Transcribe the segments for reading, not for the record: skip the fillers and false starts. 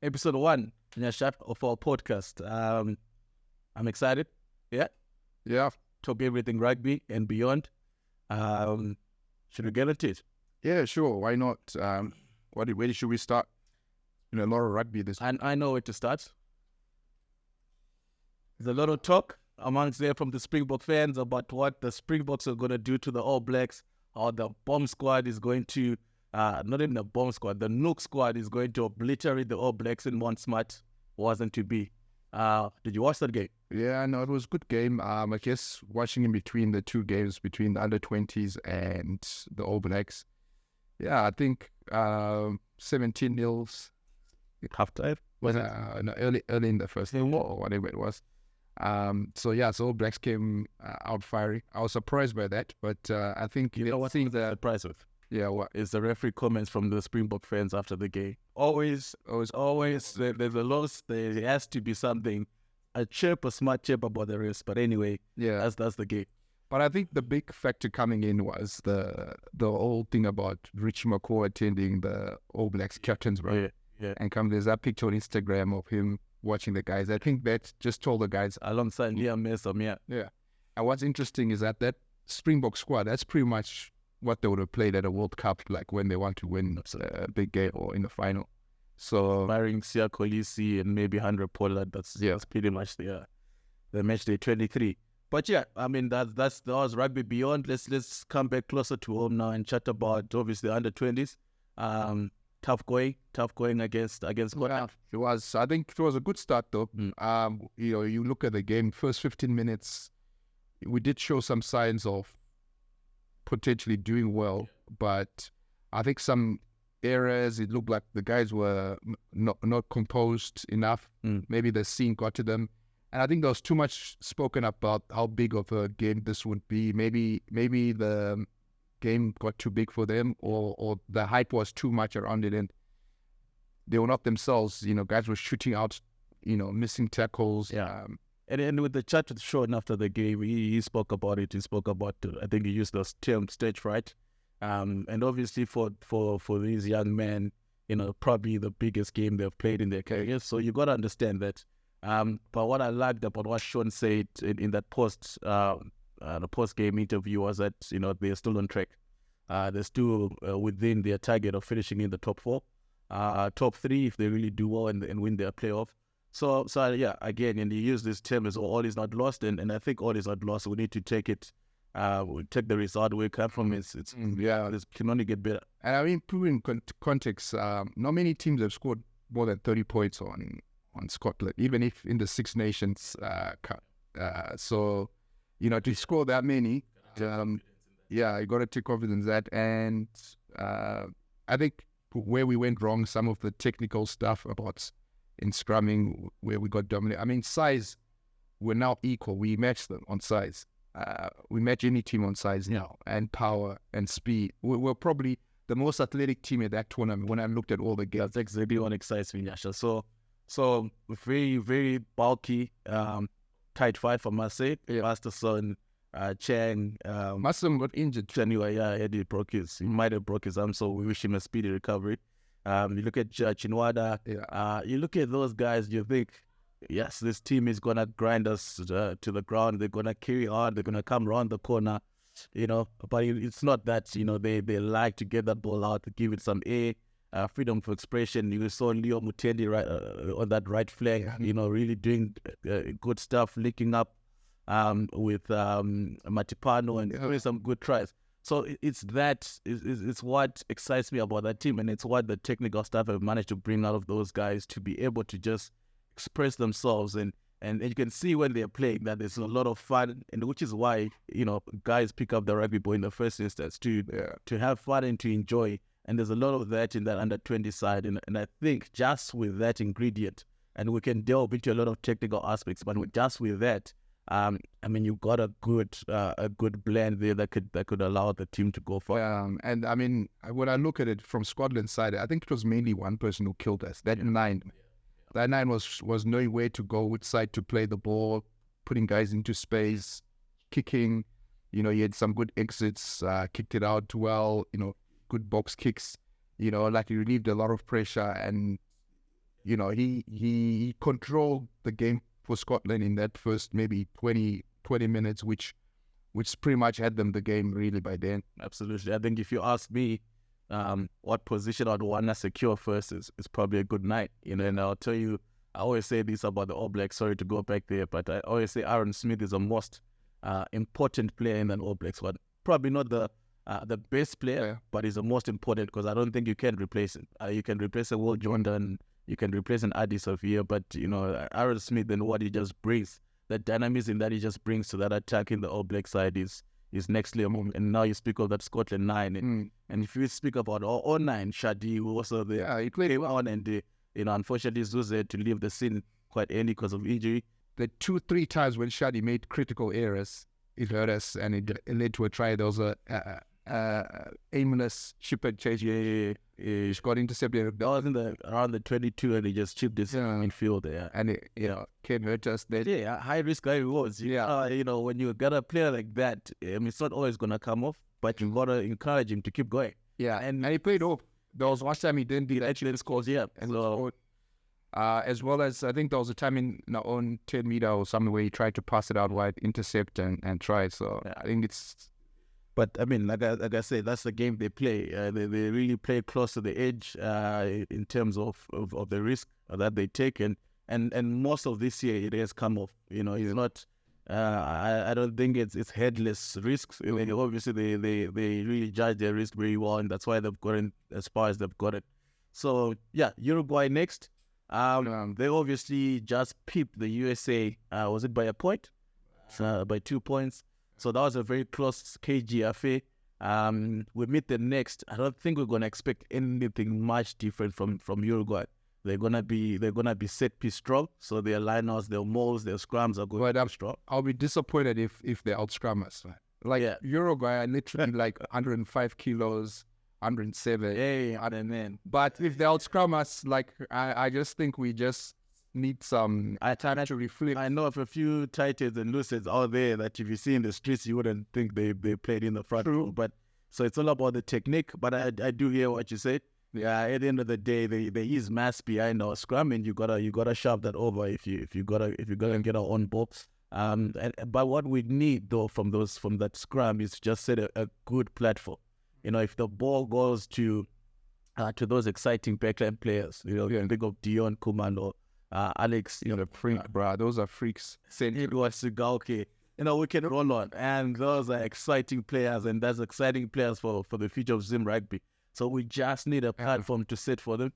episode 1, Nyasha, of our podcast. I'm excited. Yeah, Yeah, talk everything rugby and beyond. Should we get into it? yeah, sure. Why not? Where should we start? A lot of rugby this. I know where to start. There's a lot of talk amongst there from the Springbok fans about what the Springboks are going to do to the All Blacks, how the bomb squad is going to, not even the bomb squad, the Nook squad is going to obliterate the All Blacks in one smart. Wasn't to be. Did you watch that game? Yeah, no, it was a good game. I guess watching in between the two games between the under-20s and the All Blacks. Yeah, I think 17 nils Halftime? Was it? no, early in the first half or whatever it was. So All Blacks came out firing. I was surprised by that, but I think You know what seeing I'm surprised with? Yeah, what? Is the referee comments from the Springbok fans after the game. Always, there's a loss. There has to be something, a smart chirp about the rest. But anyway, Yeah, that's the game. but I think the big factor coming in was the whole thing about Richie McCaw attending the All Blacks captain's bro. Yeah. And there's that picture on Instagram of him watching the guys. I think that just told the guys. Alongside Liam Mason, yeah. Yeah. And what's interesting is that Springbok squad, that's pretty much what they would have played at a World Cup, like when they want to win a big game or in the final. So Barring Sia Kolisi and maybe 100 Pollard, that's pretty much the match day 23. But yeah, I mean that was rugby beyond. Let's come back closer to home now and chat about obviously the under-20s. Tough going against yeah, it was. I think it was a good start though. You look at the game, first 15 minutes, we did show some signs of potentially doing well, but I think some areas it looked like the guys were not composed enough. Maybe the scene got to them, and I think there was too much spoken about how big of a game this would be. Maybe the game got too big for them, or the hype was too much around it, and they were not themselves. Guys were shooting out, missing tackles. Yeah. And with the chat with Sean after the game, he spoke about it. He spoke about, I think he used the term stage fright. And obviously for these young men, probably the biggest game they've played in their careers. So you got to understand that. But what I liked about what Sean said in that the post-game interview was that, they're still on track. They're still within their target of finishing in the top 4, top 3 if they really do well and win their playoff. So yeah, again, and you use this term as all is not lost, and I think all is not lost. We need to take it, we take the result we come from. It can only get better. And I mean, put in context, not many teams have scored more than 30 points on Scotland, even if in the Six Nations Cup. So, to score that many, you got to take confidence in that. And I think where we went wrong, some of the technical stuff about in scrumming where we got dominated. I mean, size, we're now equal. We match them on size. We match any team on size now, and power and speed. We're probably the most athletic team at that tournament when I looked at all the games. That's exactly what excites me, Nyasha. So very, very bulky, tight fight for Marseille. Masterson, Chang. Masterson got injured. Anyway, he might have broke his arm, so we wish him a speedy recovery. You look at Chinwada, you look at those guys, you think, yes, this team is going to grind us to the ground. They're going to carry on. They're going to come around the corner, but it's not that, they like to get that ball out, to give it some air, freedom for expression. You saw Leo Mutendi right on that right flank, really doing good stuff, linking up with Matipano and doing some good tries. So it's what excites me about that team, and it's what the technical staff have managed to bring out of those guys to be able to just express themselves, and you can see when they're playing that there's a lot of fun, and which is why guys pick up the rugby ball in the first instance to have fun and to enjoy, and there's a lot of that in that under-20 side, and I think just with that ingredient, and we can delve into a lot of technical aspects, but just with that. I mean, you've got a good blend there that could allow the team to go far. And I mean, when I look at it from Scotland's side, I think it was mainly one person who killed us. That nine was knowing where to go, which side to play the ball, putting guys into space, kicking. He had some good exits, kicked it out well. Good box kicks. He relieved a lot of pressure, and he controlled the game for Scotland in that first maybe 20 minutes, which pretty much had them the game really by then. Absolutely. I think if you ask me, what position I'd want to secure first is probably a good night. And I'll tell you, I always say this about the All Blacks. Sorry to go back there, but I always say Aaron Smith is the most important player in an All Blacks squad. Probably not the best player, but he's the most important because I don't think you can replace him. You can replace a Will Jordan, you can replace an Adi Sophia, but Aaron Smith and what he just brings, the dynamism that he just brings to that attack in the All Black side is next level. And now you speak of that Scotland 9, and if you speak about all 9, Shadi who also there. Yeah, he played on, and unfortunately Zuze had to leave the scene quite early because of injury. The 2-3 times when Shadi made critical errors, it hurt us, and it led to a try. There was a aimless shipper change. He got intercepted. That was around the 22, and he just chipped his midfield there. And it can hurt us then. Yeah, high risk, high rewards. When you got a player like that, it's not always going to come off, but you got to encourage him to keep going. Yeah, and he played off. There was one time he didn't do that. Actually, scores, yeah. So, as well as, I think there was a time in our own 10 meter or something where he tried to pass it out wide, intercept and try. So, I think it's... But, I mean, like I said, that's the game they play. They really play close to the edge in terms of the risk that they take. And most of this year, it has come off. It's not... I don't think it's headless risks. Obviously, they really judge their risk very well, and that's why they've gotten as far as they've got it. So, yeah, Uruguay next. They obviously just peeped the USA. Was it by a point? By 2 points. So that was a very close KG affair. We meet them next. I don't think we're gonna expect anything much different from Uruguay. They're gonna be set piece strong. So their lineouts, their mauls, their scrums are going to be strong. I'll be disappointed if they outscrum us. Uruguay are literally like 105 kilos, 107. Hey, man. But if they outscrum us, I just think we just need some time to reflect. I know of a few tight ends and loose ends out there that if you see in the streets, you wouldn't think they played in the front row. But so it's all about the technique. But I do hear what you said. Yeah, at the end of the day, there is mass behind our scrum, and you gotta shove that over if you gotta get our own ball. But what we need though from that scrum is just set a good platform. If the ball goes to those exciting backline players, think of Dion Kumano, Alex, freak, bro. Those are freaks. Edward Sigalke. We can roll on, and those are exciting players, and that's exciting players for the future of Zim rugby. So we just need a platform to set for them.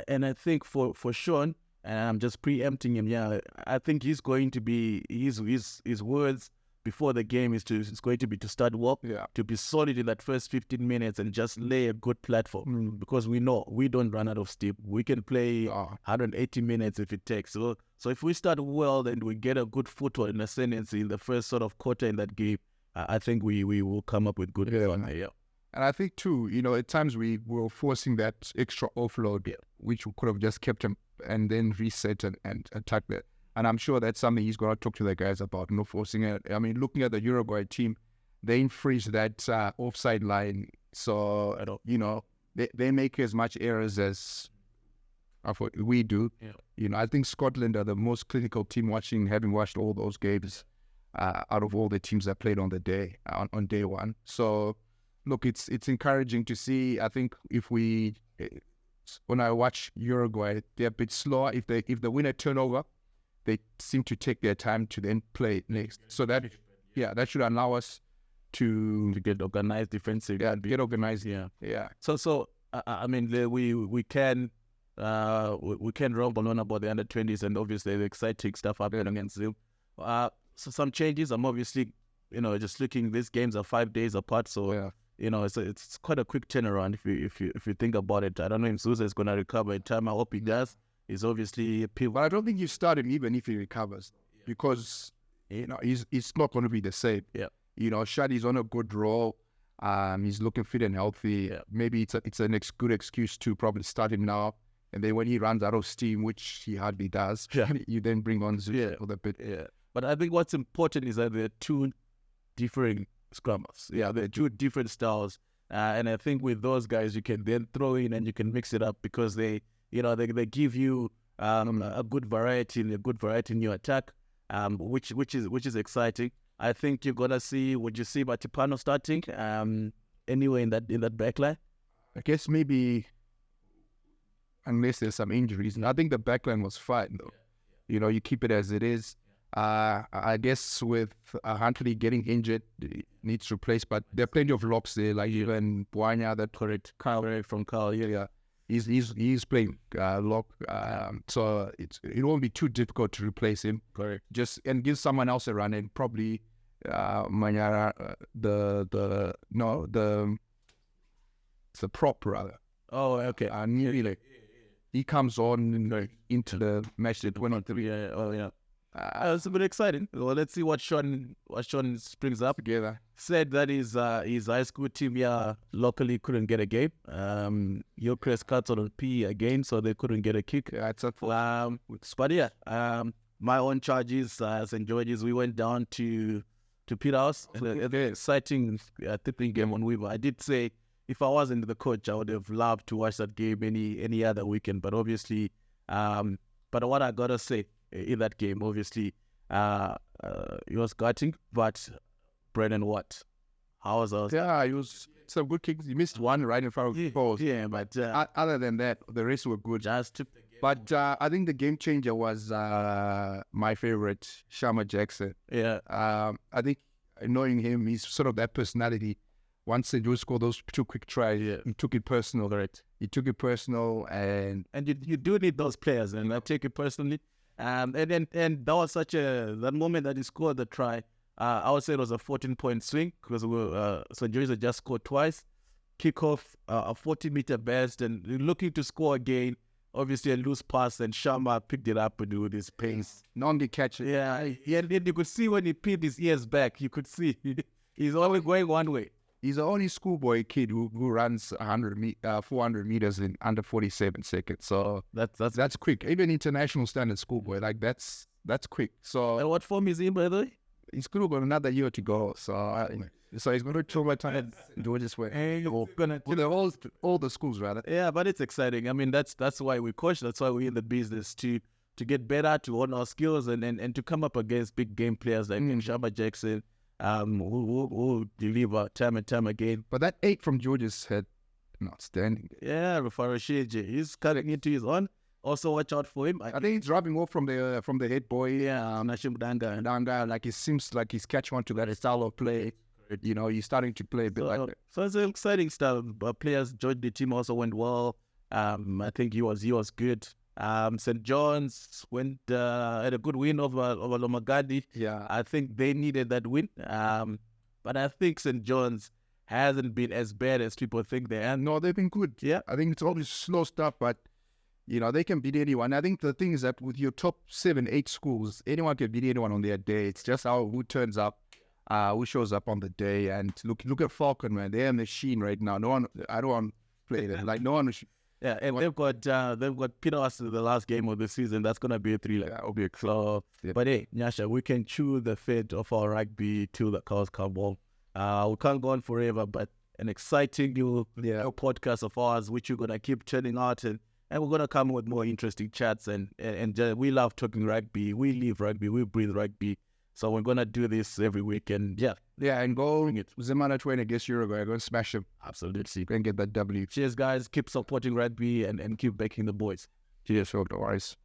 And I think for Sean, and I'm just preempting him, I think he's going to be his words before the game is going to be to start well, to be solid in that first 15 minutes and just lay a good platform. Because we know we don't run out of steam. We can play 180 minutes if it takes. So if we start well and we get a good foothold in ascendancy in the first sort of quarter in that game, I think we will come up with good fun. And I think too, at times we were forcing that extra offload, which we could have just kept him and then reset and attack that. And I'm sure that's something he's going to talk to the guys about, forcing it. I mean, looking at the Uruguay team, they infringe that offside line. So, they make as much errors as we do. I think Scotland are the most clinical team having watched all those games out of all the teams that played on the day, on day one. So, look, it's encouraging to see. I think when I watch Uruguay, they're a bit slower. If they win a turnover, they seem to take their time to then play next. So that should allow us to get organized defensively. Yeah, get organized. Yeah. So I mean, we can rumble on about the under-20s, and obviously the exciting stuff happening against them. So some changes. I'm obviously just looking. These games are 5 days apart, so it's quite a quick turnaround if you think about it. I don't know if Zuza is going to recover in time. I hope he does. He's obviously a pivot. But I don't think you start him even if he recovers, because he's not going to be the same. Shadi's on a good roll. He's looking fit and healthy. Maybe it's a good excuse to probably start him now, and then when he runs out of steam, which he hardly does, you then bring on Zuza for the bit. But I think what's important is that there are two differing scrummers. They're two different styles, and I think with those guys you can then throw in and you can mix it up, because they they give you a good variety in your attack, which is exciting. I think you're gonna see. Would you see Matipano starting anyway in that backline? I guess maybe unless there's some injuries. And I think the backline was fine though. You keep it as it is. I guess with Huntley getting injured, he needs replaced, but there are plenty of locks there, like even Buanya, that correct Kyle from Kyle. Yeah. He's playing lock, so it won't be too difficult to replace him. Correct. Just and give someone else a run, and probably Manyara, the prop rather. Oh, okay. Really, he comes on into the match at 23. Yeah. Oh, yeah. It's a bit exciting. Well, let's see what Sean springs up. Together. Said that his high school team locally couldn't get a game. Hillcrest cuts on P again, so they couldn't get a kick. Yeah, it's a but yeah, my own charges, St. George's, we went down to Peterhouse. An exciting tipping game on Weaver. I did say if I wasn't the coach, I would have loved to watch that game any other weekend. But obviously, but what I gotta say in that game, obviously, it was gutting. But Brennan, what? How was that? Yeah, it was some good kicks. He missed one right in front of the post. Yeah, but other than that, the rest were good. Just to But I think the game changer was my favorite, Shama Jackson. Yeah. I think knowing him, he's sort of that personality. Once they do score those two quick tries, he took it personal. Right. He took it personal, and you do need those players, and I take it personally. And that was that moment that he scored the try. I would say it was a 14-point swing because St. George's had just scored twice. Kickoff, a 40-meter burst, and looking to score again. Obviously, a loose pass, and Shama picked it up with his pace. Non-catch. Yeah, and you could see when he peeled his ears back, you could see he's always going one way. He's the only schoolboy kid who runs 400 meters in under 47 seconds. So that's quick. Even international standard schoolboy, like that's quick. So and what form is he, by the way? He's still got another year to go. So he's going to throw my time do it this way. All the schools rather. Yeah, but it's exciting. I mean, that's why we coach. That's why we're in the business to get better, to hone our skills, and to come up against big game players like Shama Jackson. Who deliver time and time again. But that 8 from George's had outstanding. Yeah, Farashiji, he's cutting into his own. Also, watch out for him. I think he's dropping off from the head boy. Yeah, Nashim Danga. Like it seems like he's catching on to that style of play. He's starting to play a bit like that. So it's an exciting stuff. But players joined the team also went well. I think he was good. St. John's had a good win over Lomagadi. Yeah, I think they needed that win. But I think St. John's hasn't been as bad as people think they are. No, they've been good. Yeah, I think it's always slow stuff, but they can beat anyone. I think the thing is that with your top 7-8 schools, anyone can beat anyone on their day. It's just who turns up, who shows up on the day. And look at Falcon, man. They're a machine right now. I don't want to play them. Like no one. Yeah, and they've got Peterhouse the last game of the season. That's gonna be a thriller. Yeah, it'll be a club. Yeah. But hey, Nyasha, we can chew the fate of our rugby till the cows come home. We can't go on forever, but an exciting new podcast of ours, which we're gonna keep turning out, and we're gonna come with more interesting chats. And we love talking rugby. We live rugby. We breathe rugby. So we're gonna do this every week, and and go Zemana 20 against Uruguay. Go and smash them. Absolutely, go and get that W. Cheers, guys. Keep supporting rugby and keep backing the boys. Cheers, all the wise.